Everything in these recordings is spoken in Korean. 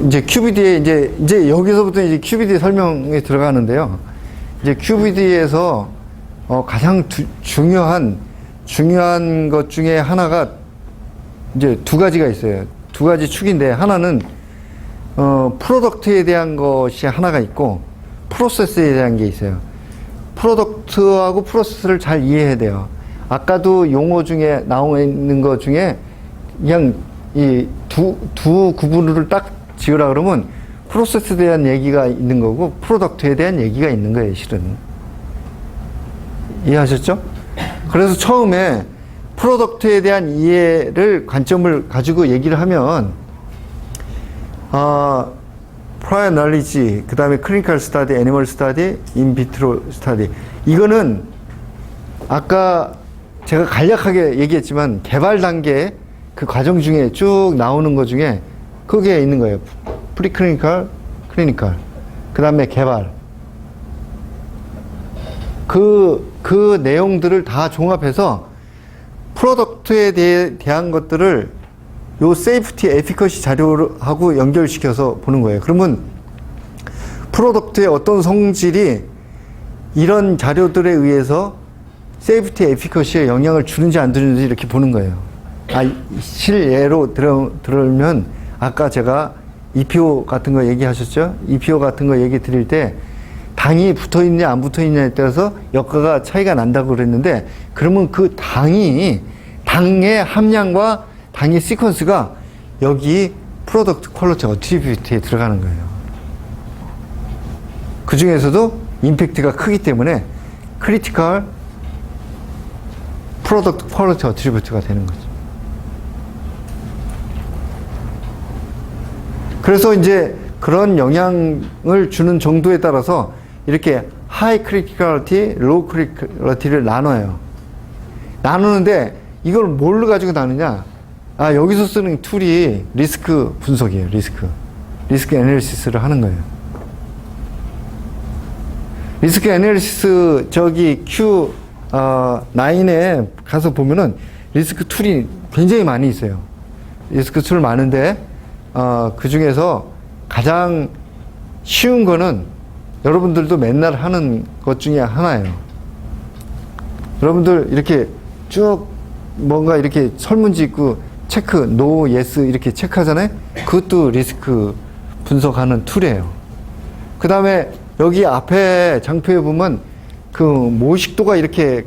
이제 QBD에 이제 여기서부터 이제 QBD 설명에 들어가는데요. 이제 QBD에서 가장 중요한 것 중에 하나가 이제 두 가지가 있어요. 두 가지 축인데, 하나는 프로덕트에 대한 것이 하나가 있고 프로세스에 대한 게 있어요. 프로덕트하고 프로세스를 잘 이해해야 돼요. 아까도 용어 중에 나와 있는 것 중에 그냥 이 두 구분을 딱 지으라 그러면 프로세스에 대한 얘기가 있는 거고 프로덕트에 대한 얘기가 있는 거예요, 실은. 이해하셨죠? 그래서 처음에 프로덕트에 대한 이해를 관점을 가지고 얘기를 하면 prior knowledge, 그 다음에 clinical study, animal study, in vitro study, 이거는 아까 제가 간략하게 얘기했지만 개발 단계 그 과정 중에 쭉 나오는 것 중에 그게 있는 거예요. 프리클리니컬, 클리니컬, 그 다음에 개발. 그 내용들을 다 종합해서 프로덕트에 대한 것들을 요 세이프티 에피커시 자료하고 연결시켜서 보는 거예요. 그러면 프로덕트의 어떤 성질이 이런 자료들에 의해서 세이프티 에피커시에 영향을 주는지 안 주는지 이렇게 보는 거예요. 실예로 들으면 아까 제가 EPO 같은 거 얘기하셨죠? EPO 같은 거 얘기 드릴 때 당이 붙어 있냐 안 붙어 있냐에 따라서 효과가 차이가 난다고 그랬는데, 그러면 그 당의 함량과 당의 시퀀스가 여기 프로덕트 퀄리티 어트리뷰트에 들어가는 거예요. 그 중에서도 임팩트가 크기 때문에 크리티컬 프로덕트 퀄리티 어트리뷰트가 되는 거죠. 그래서 이제 그런 영향을 주는 정도에 따라서 이렇게 하이 크리티컬리티, 로우 크리티컬리티를 나눠요. 나누는데 이걸 뭘로 가지고 나누냐? 여기서 쓰는 툴이 리스크 분석이에요. 리스크 애널리시스를 하는 거예요. 리스크 애널리시스 저기 Q9에 가서 보면은 리스크 툴이 굉장히 많이 있어요. 리스크 툴 많은데 그 중에서 가장 쉬운 거는 여러분들도 맨날 하는 것 중에 하나예요. 여러분들 이렇게 쭉 뭔가 이렇게 설문지 있고 체크, 노, 예스 이렇게 체크하잖아요. 그것도 리스크 분석하는 툴이에요. 그 다음에 여기 앞에 장표에 보면 그 모식도가 이렇게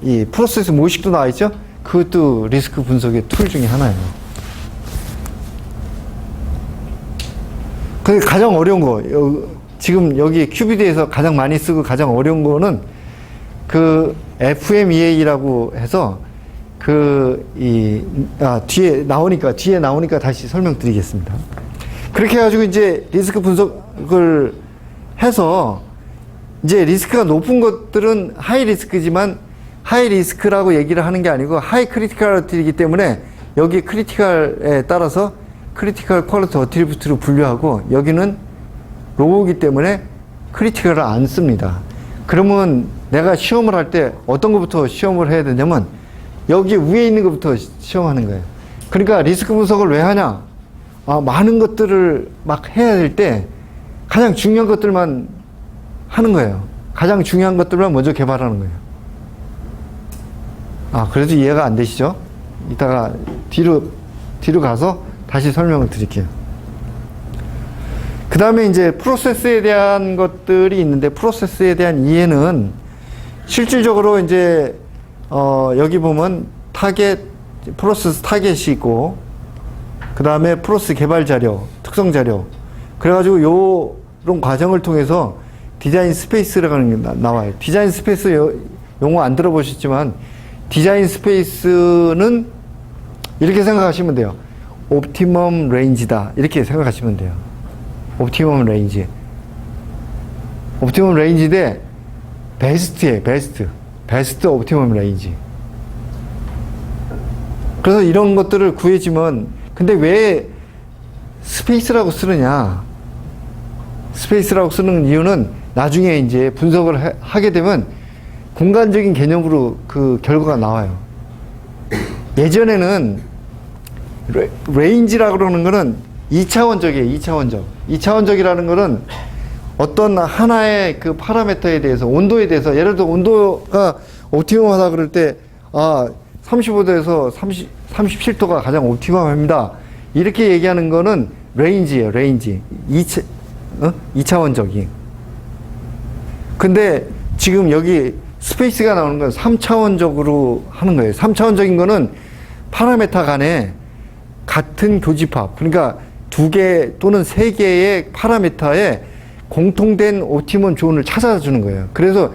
이 프로세스 모식도 나와 있죠? 그것도 리스크 분석의 툴 중에 하나예요. 그 가장 어려운 거, 지금 여기 QBD에서 가장 많이 쓰고 가장 어려운 거는 그 FMEA라고 해서 뒤에 나오니까 다시 설명드리겠습니다. 그렇게 해가지고 이제 리스크 분석을 해서 이제 리스크가 높은 것들은 하이 리스크지만 하이 리스크라고 얘기를 하는 게 아니고 하이 크리티컬이기 때문에 여기 크리티컬에 따라서 크리티컬 퀄리티 어트리뷰트로 분류하고 여기는 로우이기 때문에 크리티컬을 안 씁니다. 그러면 내가 시험을 할 때 어떤 것부터 시험을 해야 되냐면 여기 위에 있는 것부터 시험하는 거예요. 그러니까 리스크 분석을 왜 하냐? 많은 것들을 막 해야 될 때 가장 중요한 것들만 하는 거예요. 가장 중요한 것들만 먼저 개발하는 거예요. 그래도 이해가 안 되시죠? 이따가 뒤로 가서 다시 설명을 드릴게요. 그 다음에 이제 프로세스에 대한 것들이 있는데, 프로세스에 대한 이해는 실질적으로 이제 여기 보면 프로세스 타겟이 있고, 그 다음에 프로세스 개발 자료, 특성 자료. 그래가지고 요런 과정을 통해서 디자인 스페이스라고 하는 게 나와요. 디자인 스페이스 용어 안 들어보셨지만, 디자인 스페이스는 이렇게 생각하시면 돼요. 옵티멈 레인지다. 이렇게 생각하시면 돼요. 옵티멈 레인지. 옵티멈 레인지인데, 베스트예요, 베스트. 베스트 옵티멈 레인지. 그래서 이런 것들을 구해지면, 근데 왜 스페이스라고 쓰느냐? 스페이스라고 쓰는 이유는 나중에 이제 분석을 하게 되면 공간적인 개념으로 그 결과가 나와요. 예전에는 레인지라고 그러는 거는 2차원적이에요. 2차원적. 2차원적이라는 거는 어떤 하나의 그 파라미터에 대해서, 온도에 대해서, 예를 들어 온도가 옵티멈하다 그럴 때, 35도에서 37도가 가장 옵티멈합니다. 이렇게 얘기하는 거는 레인지예요, 레인지. 2차원적이. 근데 지금 여기 스페이스가 나오는 건 3차원적으로 하는 거예요. 3차원적인 거는 파라미터 간에 같은 교집합, 그러니까 2개 또는 3개의 파라미터에 공통된 옵티멈 존을 찾아주는 거예요. 그래서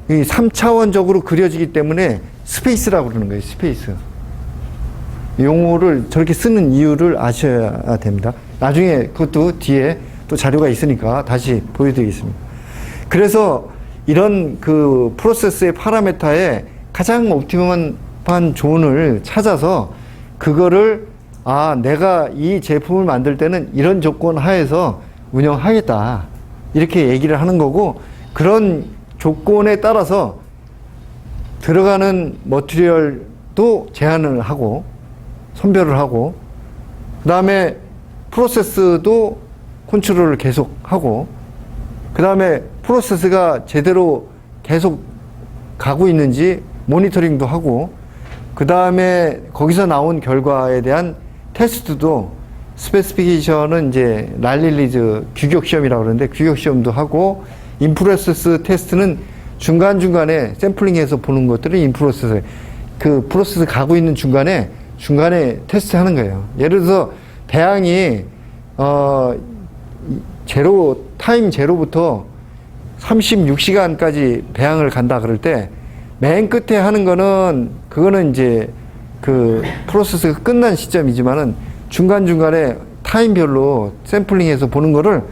이 3차원적으로 그려지기 때문에 스페이스라고 그러는 거예요. 스페이스. 용어를 저렇게 쓰는 이유를 아셔야 됩니다. 나중에 그것도 뒤에 또 자료가 있으니까 다시 보여드리겠습니다. 그래서 이런 그 프로세스의 파라미터에 가장 옵티멈한 존을 찾아서 그거를 내가 이 제품을 만들 때는 이런 조건 하에서 운영하겠다. 이렇게 얘기를 하는 거고, 그런 조건에 따라서 들어가는 머티리얼도 제한을 하고 선별을 하고, 그 다음에 프로세스도 컨트롤을 계속 하고, 그 다음에 프로세스가 제대로 계속 가고 있는지 모니터링도 하고, 그 다음에 거기서 나온 결과에 대한 테스트도, 스페시피케이션은 이제 랄릴리즈 규격 시험이라고 그러는데 규격 시험도 하고, 인프로세스 테스트는 중간중간에 샘플링해서 보는 것들을 인프로세스, 그 프로세스 가고 있는 중간에 테스트 하는 거예요. 예를 들어서 배양이 타임 제로부터 36시간까지 배양을 간다 그럴 때 맨 끝에 하는 거는, 그거는 이제 그 프로세스가 끝난 시점이지만은 중간중간에 타임별로 샘플링해서 보는 거를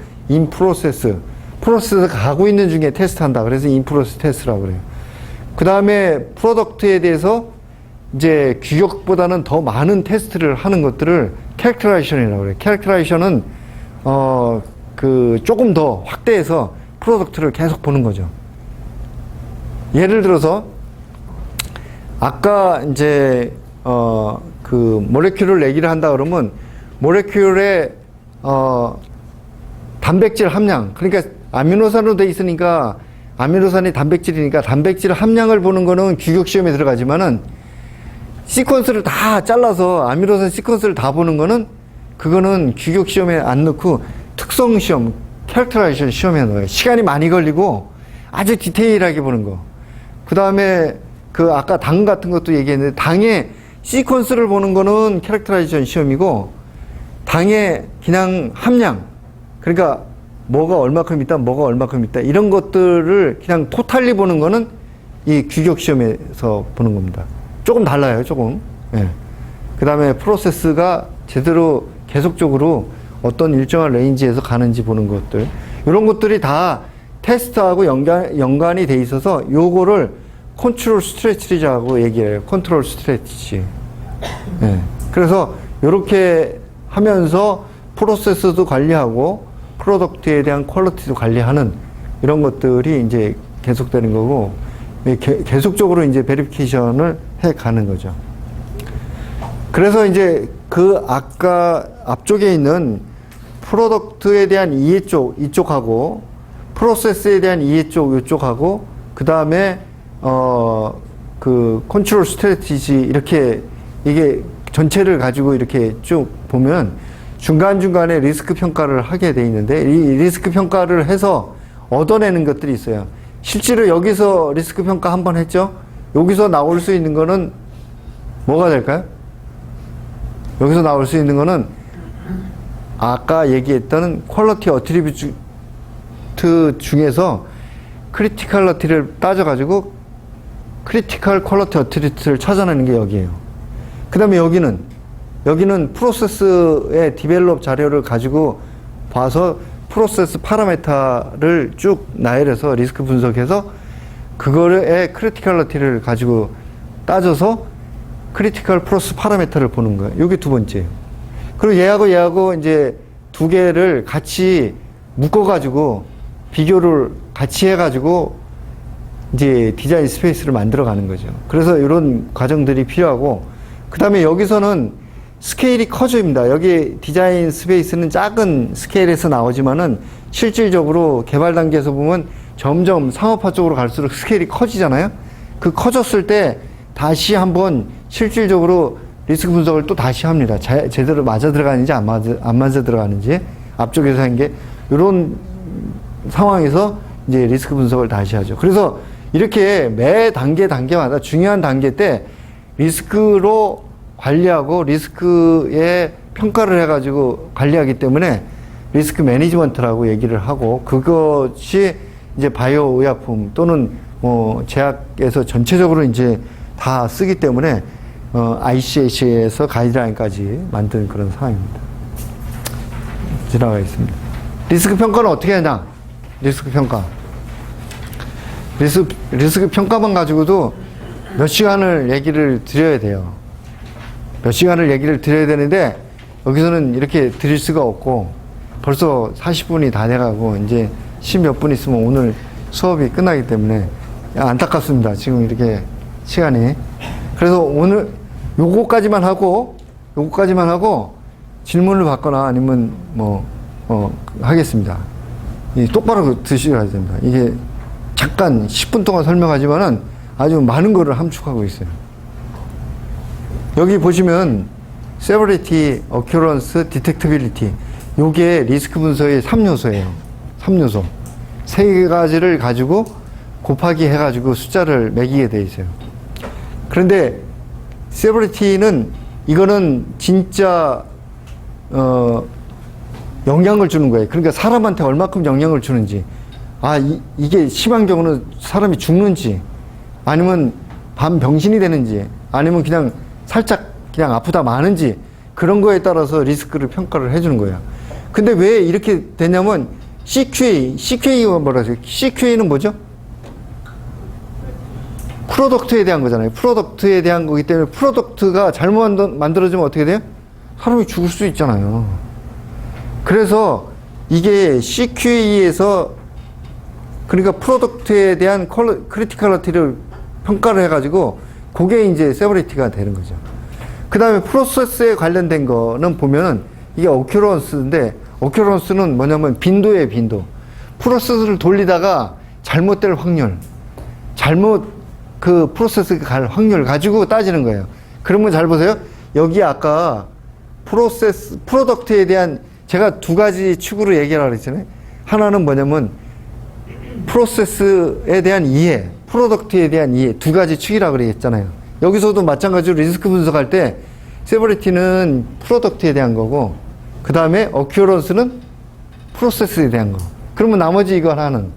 프로세스가 가고 있는 중에 테스트 한다. 그래서 인프로세스 테스트라고 그래요. 그 다음에 프로덕트에 대해서 이제 규격보다는 더 많은 테스트를 하는 것들을 캐릭터라이제이션이라고 그래요. 캐릭터라이제이션은 조금 더 확대해서 프로덕트를 계속 보는 거죠. 예를 들어서 아까 이제 그 모레큘을 얘기를 한다 그러면 모레큘의 단백질 함량, 그러니까 아미노산으로 돼 있으니까 아미노산이 단백질이니까 단백질 함량을 보는 거는 규격 시험에 들어가지만은 시퀀스를 다 잘라서 아미노산 시퀀스를 다 보는 거는 그거는 규격 시험에 안 넣고 특성 시험, 캐릭터라이제이션 시험에 넣어요. 시간이 많이 걸리고 아주 디테일하게 보는 거. 그 다음에 그 아까 당 같은 것도 얘기했는데 당의 시퀀스를 보는 거는 캐릭터라이제이션 시험이고, 당의 그냥 함량, 그러니까 뭐가 얼마큼 있다, 뭐가 얼마큼 있다, 이런 것들을 그냥 토탈리 보는 거는 이 규격 시험에서 보는 겁니다. 조금 달라요, 조금. 예. 그 다음에 프로세스가 제대로 계속적으로 어떤 일정한 레인지에서 가는지 보는 것들, 이런 것들이 다 테스트하고 연관이 돼 있어서 요거를 컨트롤 스트레치라고 얘기해요. 컨트롤 스트레치. 예. 그래서 요렇게 하면서 프로세스도 관리하고 프로덕트에 대한 퀄리티도 관리하는 이런 것들이 이제 계속되는 거고, 계속적으로 이제 베리피케이션을 해 가는 거죠. 그래서 이제 그 아까 앞쪽에 있는 프로덕트에 대한 이해 이쪽하고 프로세스에 대한 이해 이쪽하고, 그 다음에 그 컨트롤 스트래티지, 이렇게 이게 전체를 가지고 이렇게 쭉 보면 중간중간에 리스크 평가를 하게 돼 있는데, 이 리스크 평가를 해서 얻어내는 것들이 있어요. 실제로 여기서 리스크 평가 한번 했죠? 여기서 나올 수 있는 거는 뭐가 될까요? 여기서 나올 수 있는 거는 아까 얘기했던 퀄리티 어트리뷰트 중에서 크리티컬러티를 따져가지고 크리티컬 퀄리티 어트리뷰트를 찾아내는 게 여기예요. 그 다음에 여기는 프로세스의 디벨롭 자료를 가지고 봐서 프로세스 파라미터를 쭉 나열해서 리스크 분석해서 그거의 크리티컬러티를 가지고 따져서 크리티컬 프로세스 파라미터를 보는 거예요. 이게 두 번째예요. 그리고 얘하고 이제 두 개를 같이 묶어가지고 비교를 같이 해가지고 이제 디자인 스페이스를 만들어 가는 거죠. 그래서 이런 과정들이 필요하고, 그 다음에 여기서는 스케일이 커집니다. 여기 디자인 스페이스는 작은 스케일에서 나오지만은 실질적으로 개발 단계에서 보면 점점 상업화 쪽으로 갈수록 스케일이 커지잖아요. 그 커졌을 때 다시 한번 실질적으로 리스크 분석을 또 다시 합니다. 제대로 맞아 들어가는지 안 맞아 들어가는지 앞쪽에서 한 게 이런 상황에서 이제 리스크 분석을 다시 하죠. 그래서 이렇게 매 단계마다 중요한 단계 때 리스크로 관리하고 리스크에 평가를 해가지고 관리하기 때문에 리스크 매니지먼트라고 얘기를 하고, 그것이 이제 바이오 의약품 또는 뭐 제약에서 전체적으로 이제 다 쓰기 때문에 ICH에서 가이드라인까지 만든 그런 상황입니다. 지나가겠습니다. 리스크 평가는 어떻게 하냐? 리스크 평가. 리스크 평가만 가지고도 몇 시간을 얘기를 드려야 돼요. 몇 시간을 얘기를 드려야 되는데 여기서는 이렇게 드릴 수가 없고 벌써 40분이 다 돼가고 이제 10몇 분 있으면 오늘 수업이 끝나기 때문에 안타깝습니다. 지금 이렇게 시간이. 그래서 오늘 요거까지만 하고 질문을 받거나 아니면 하겠습니다. 똑바로 드셔야 됩니다. 이게 잠깐 10분 동안 설명하지만은 아주 많은 거를 함축하고 있어요. 여기 보시면 severity, occurrence, detectability, 요게 리스크 분석의 3요소예요. 3요소. 3가지를 가지고 곱하기 해가지고 숫자를 매기게 돼 있어요. 그런데 severity는 이거는 진짜 영향을 주는 거예요. 그러니까 사람한테 얼마큼 영향을 주는지, 이게 심한 경우는 사람이 죽는지, 아니면 반병신이 되는지, 아니면 그냥 살짝 그냥 아프다 마는지, 그런 거에 따라서 리스크를 평가를 해주는 거예요. 근데 왜 이렇게 되냐면 CQA가 뭐라죠? CQA는 뭐죠? 프로덕트에 대한 거잖아요. 프로덕트에 대한 거기 때문에 프로덕트가 잘못 만들어지면 어떻게 돼요? 사람이 죽을 수 있잖아요. 그래서 이게 CQA에서, 그러니까 프로덕트에 대한 크리티컬리티를 평가를 해가지고 그게 이제 세버리티가 되는 거죠. 그 다음에 프로세스에 관련된 거는 보면은 이게 오큐런스인데, 오큐런스는 뭐냐면 빈도예요, 빈도. 프로세스를 돌리다가 잘못될 확률, 그 프로세스가 갈 확률 가지고 따지는 거예요. 그러면 잘 보세요. 여기 아까 프로덕트에 대한 제가 2가지 축으로 얘기하라고 했잖아요. 하나는 뭐냐면 프로세스에 대한 이해, 프로덕트에 대한 이해, 2가지 축이라고 그랬잖아요. 여기서도 마찬가지로 리스크 분석할 때 세버리티는 프로덕트에 대한 거고, 그 다음에 어큐런스는 프로세스에 대한 거. 그러면 나머지 이거 하나는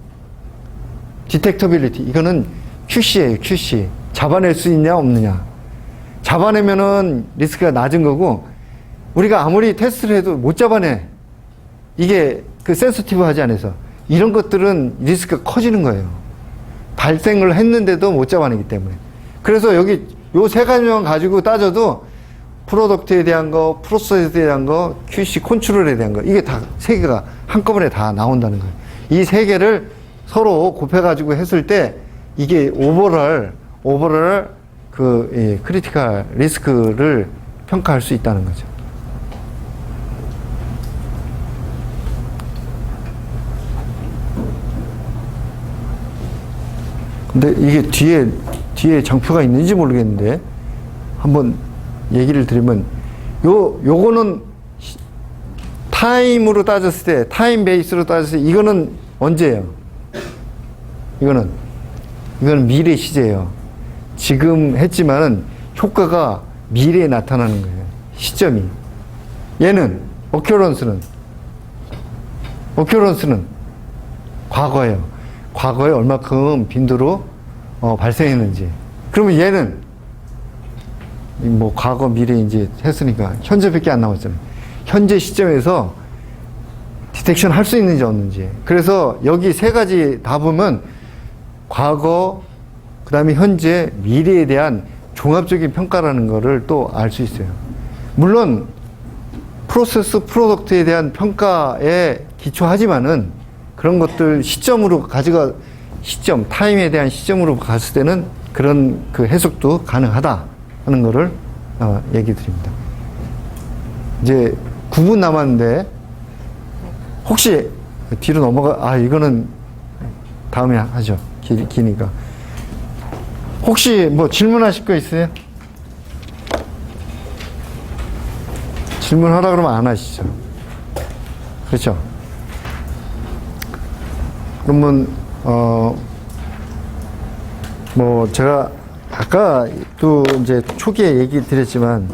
디텍터빌리티, 이거는 QC예요. QC. 잡아낼 수 있냐 없느냐. 잡아내면은 리스크가 낮은 거고, 우리가 아무리 테스트를 해도 못 잡아내. 이게 그 센서티브하지 않아서 이런 것들은 리스크가 커지는 거예요. 발생을 했는데도 못 잡아내기 때문에. 그래서 여기 요 3가지만 가지고 따져도 프로덕트에 대한 거, 프로세스에 대한 거, QC 컨트롤에 대한 거, 이게 다 3개가 한꺼번에 다 나온다는 거예요. 이 3개를 서로 곱해가지고 했을 때 이게 오버럴 크리티컬 리스크를 평가할 수 있다는 거죠. 근데 이게 뒤에 장표가 있는지 모르겠는데 한번 얘기를 드리면, 요거는 타임으로 따졌을 때, 타임 베이스로 따졌을 때 이거는 언제예요? 이거는 미래 시제예요. 지금 했지만은 효과가 미래에 나타나는 거예요. 시점이. 얘는 occurrence는 과거예요. 과거에 얼마큼 빈도로 발생했는지. 그러면 얘는 뭐 과거 미래 이제 했으니까 현재밖에 안 남았잖아요. 현재 시점에서 디텍션 할 수 있는지 없는지. 그래서 여기 3가지 다 보면 과거, 그 다음에 현재, 미래에 대한 종합적인 평가라는 거를 또 알 수 있어요. 물론 프로세스, 프로덕트에 대한 평가에 기초하지만은 그런 것들 타임에 대한 시점으로 갔을 때는 그런 그 해석도 가능하다 하는 거를 얘기 드립니다. 이제 9분 남았는데, 혹시 뒤로 이거는 다음에 하죠. 기니까. 혹시 뭐 질문하실 거 있어요? 질문하라 그러면 안 하시죠. 그렇죠? 그러면, 뭐, 제가 아까 또 이제 초기에 얘기 드렸지만,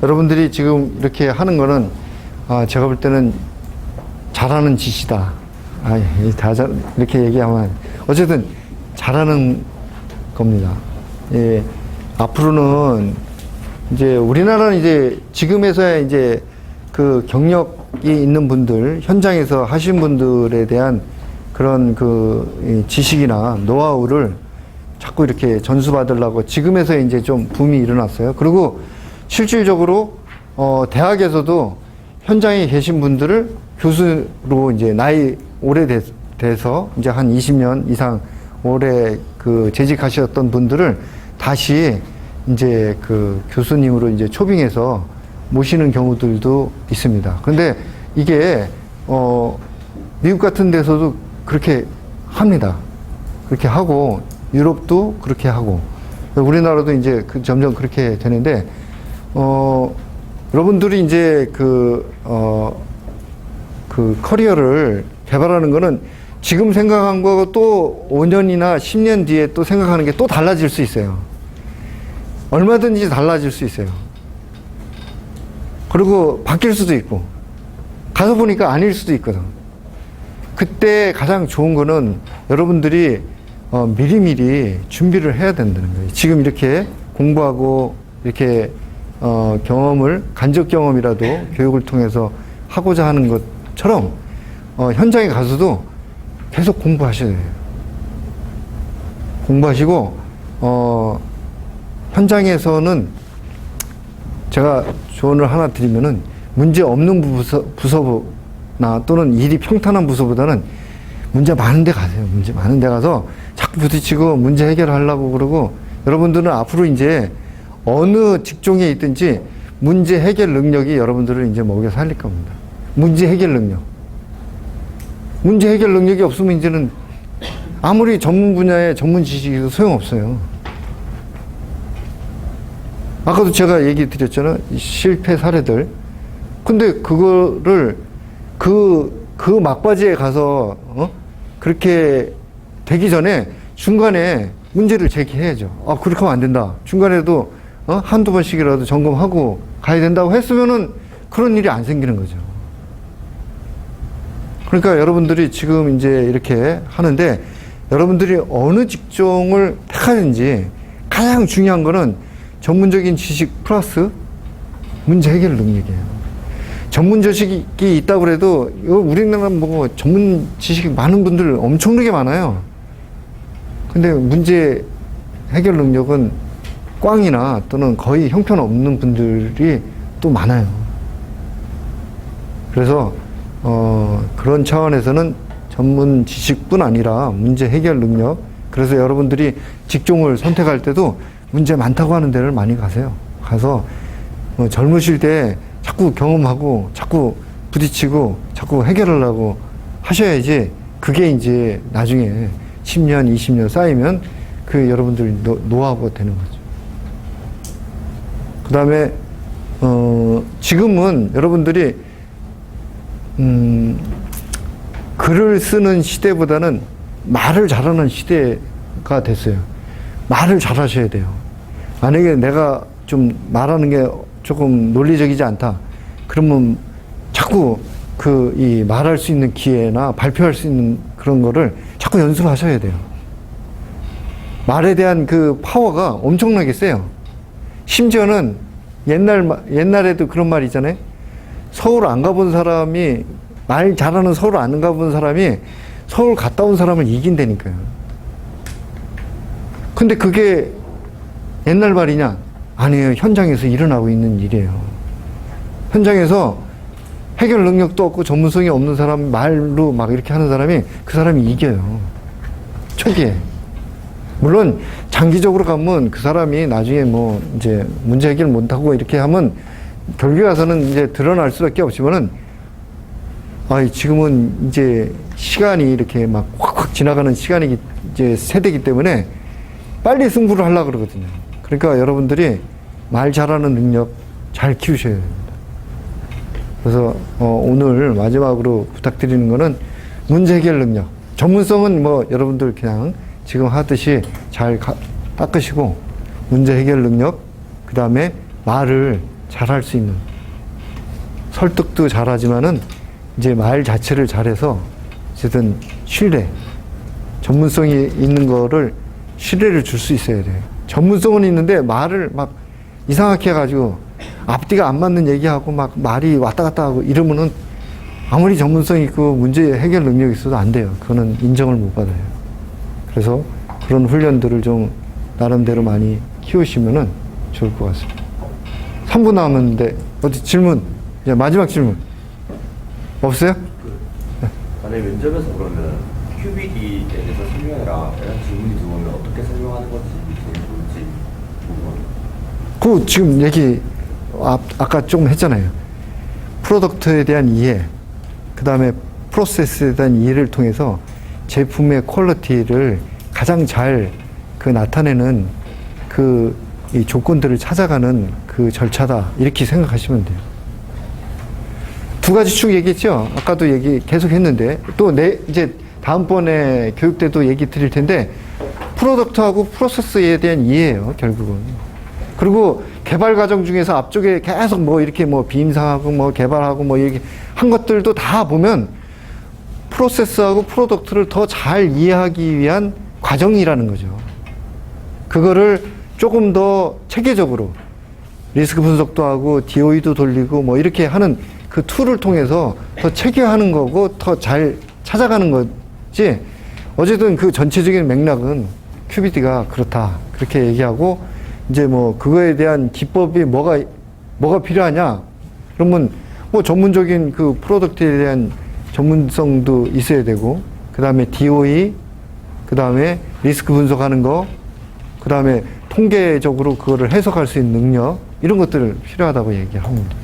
여러분들이 지금 이렇게 하는 거는, 제가 볼 때는 잘하는 짓이다. 이렇게 얘기하면, 어쨌든 잘하는 겁니다. 예, 앞으로는 이제 우리나라는 이제 지금에서야 이제 그 경력이 있는 분들, 현장에서 하신 분들에 대한 그런 그 지식이나 노하우를 자꾸 이렇게 전수받으려고 지금에서 이제 좀 붐이 일어났어요. 그리고 실질적으로 대학에서도 현장에 계신 분들을 교수로 이제 나이 오래돼서 이제 한 20년 이상 오래 그 재직하셨던 분들을 다시 이제 그 교수님으로 이제 초빙해서 모시는 경우들도 있습니다. 그런데 이게 미국 같은 데서도 그렇게 합니다. 그렇게 하고 유럽도 그렇게 하고 우리나라도 이제 점점 그렇게 되는데 여러분들이 이제 그 커리어를 개발하는 거는 지금 생각한 거하고 또 5년이나 10년 뒤에 또 생각하는 게 또 달라질 수 있어요. 얼마든지 달라질 수 있어요. 그리고 바뀔 수도 있고 가서 보니까 아닐 수도 있거든. 그때 가장 좋은 거는 여러분들이 미리미리 준비를 해야 된다는 거예요. 지금 이렇게 공부하고 이렇게 경험을 간접 경험이라도 교육을 통해서 하고자 하는 것처럼 현장에 가서도 계속 공부하셔야 돼요. 공부하시고 현장에서는 제가 조언을 하나 드리면은 문제 없는 부서나 또는 일이 평탄한 부서보다는 문제 많은 데 가세요. 문제 많은 데 가서 자꾸 부딪히고 문제 해결하려고 그러고 여러분들은 앞으로 이제 어느 직종에 있든지 문제 해결 능력이 여러분들을 이제 먹여 살릴 겁니다. 문제 해결 능력. 문제 해결 능력이 없으면 이제는 아무리 전문 분야의 전문 지식이도 소용없어요. 아까도 제가 얘기 드렸잖아요. 실패 사례들. 근데 그거를 그 막바지에 가서 그렇게 되기 전에 중간에 문제를 제기해야죠. 그렇게 하면 안 된다. 중간에도 한두 번씩이라도 점검하고 가야 된다고 했으면은 그런 일이 안 생기는 거죠. 그러니까 여러분들이 지금 이제 이렇게 하는데 여러분들이 어느 직종을 택하는지 가장 중요한 거는 전문적인 지식 플러스 문제 해결 능력이에요. 전문 지식이 있다고 해도 우리나라 뭐 전문 지식이 많은 분들 엄청나게 많아요. 근데 문제 해결 능력은 꽝이나 또는 거의 형편없는 분들이 또 많아요. 그래서 그런 차원에서는 전문 지식뿐 아니라 문제 해결 능력. 그래서 여러분들이 직종을 선택할 때도 문제 많다고 하는 데를 많이 가세요. 가서 젊으실 때 자꾸 경험하고 자꾸 부딪히고 자꾸 해결하려고 하셔야지 그게 이제 나중에 10년, 20년 쌓이면 그 여러분들 노하우가 되는 거죠. 그 다음에 지금은 여러분들이 글을 쓰는 시대보다는 말을 잘하는 시대가 됐어요. 말을 잘하셔야 돼요. 만약에 내가 좀 말하는 게 조금 논리적이지 않다. 그러면 자꾸 이 말할 수 있는 기회나 발표할 수 있는 그런 거를 자꾸 연습하셔야 돼요. 말에 대한 그 파워가 엄청나게 세요. 심지어는 옛날에도 그런 말 있잖아요. 서울 안 가본 사람이, 말 잘하는 서울 안 가본 사람이 서울 갔다 온 사람을 이긴다니까요. 근데 그게 옛날 말이냐? 아니에요. 현장에서 일어나고 있는 일이에요. 현장에서 해결 능력도 없고 전문성이 없는 사람 말로 막 이렇게 하는 사람이 그 사람이 이겨요. 초기에. 물론 장기적으로 가면 그 사람이 나중에 뭐 이제 문제 해결 못하고 이렇게 하면 결국에 가서는 이제 드러날 수밖에 없지만은, 지금은 이제 시간이 이렇게 막 확확 지나가는 시간이 이제 세대이기 때문에 빨리 승부를 하려고 그러거든요. 그러니까 여러분들이 말 잘하는 능력 잘 키우셔야 됩니다. 그래서 오늘 마지막으로 부탁드리는 거는 문제 해결 능력. 전문성은 뭐 여러분들 그냥 지금 하듯이 잘 닦으시고, 문제 해결 능력, 그 다음에 말을 잘할 수 있는, 설득도 잘하지만은 이제 말 자체를 잘해서 어쨌든 신뢰, 전문성이 있는 거를 신뢰를 줄 수 있어야 돼요. 전문성은 있는데 말을 막 이상하게 해가지고 앞뒤가 안 맞는 얘기하고 막 말이 왔다 갔다 하고 이러면은 아무리 전문성 있고 문제 해결 능력이 있어도 안 돼요. 그거는 인정을 못 받아요. 그래서 그런 훈련들을 좀 나름대로 많이 키우시면은 좋을 것 같습니다. 3분 남았는데 어디 질문? 이제 마지막 질문 없어요? 만약 면접에서 그러면 QBD에 대해서 설명해라 이런 질문이 들어오면 어떻게 설명하는 건지 제일 좋을지 궁금합니다. 그 지금 얘기 아까 조금 했잖아요. 프로덕트에 대한 이해, 그 다음에 프로세스에 대한 이해를 통해서 제품의 퀄리티를 가장 잘 나타내는 이 조건들을 찾아가는 그 절차다, 이렇게 생각하시면 돼요. 두 가지 축 얘기했죠. 아까도 얘기 계속 했는데 또 이제 다음번에 교육 때도 얘기 드릴 텐데, 프로덕트하고 프로세스에 대한 이해예요, 결국은. 그리고 개발 과정 중에서 앞쪽에 계속 뭐 이렇게 뭐 비임상하고 뭐 개발하고 뭐 얘기 한 것들도 다 보면 프로세스하고 프로덕트를 더 잘 이해하기 위한 과정이라는 거죠. 그거를 조금 더 체계적으로 리스크 분석도 하고 DOE도 돌리고 뭐 이렇게 하는 그 툴을 통해서 더 체계화하는 거고 더 잘 찾아가는 거지. 어쨌든 그 전체적인 맥락은 QBD가 그렇다, 그렇게 얘기하고, 이제 뭐 그거에 대한 기법이 뭐가 필요하냐 그러면 뭐 전문적인 그 프로덕트에 대한 전문성도 있어야 되고, 그 다음에 DOE, 그 다음에 리스크 분석하는 거, 그 다음에 통계적으로 그거를 해석할 수 있는 능력, 이런 것들을 필요하다고 얘기합니다.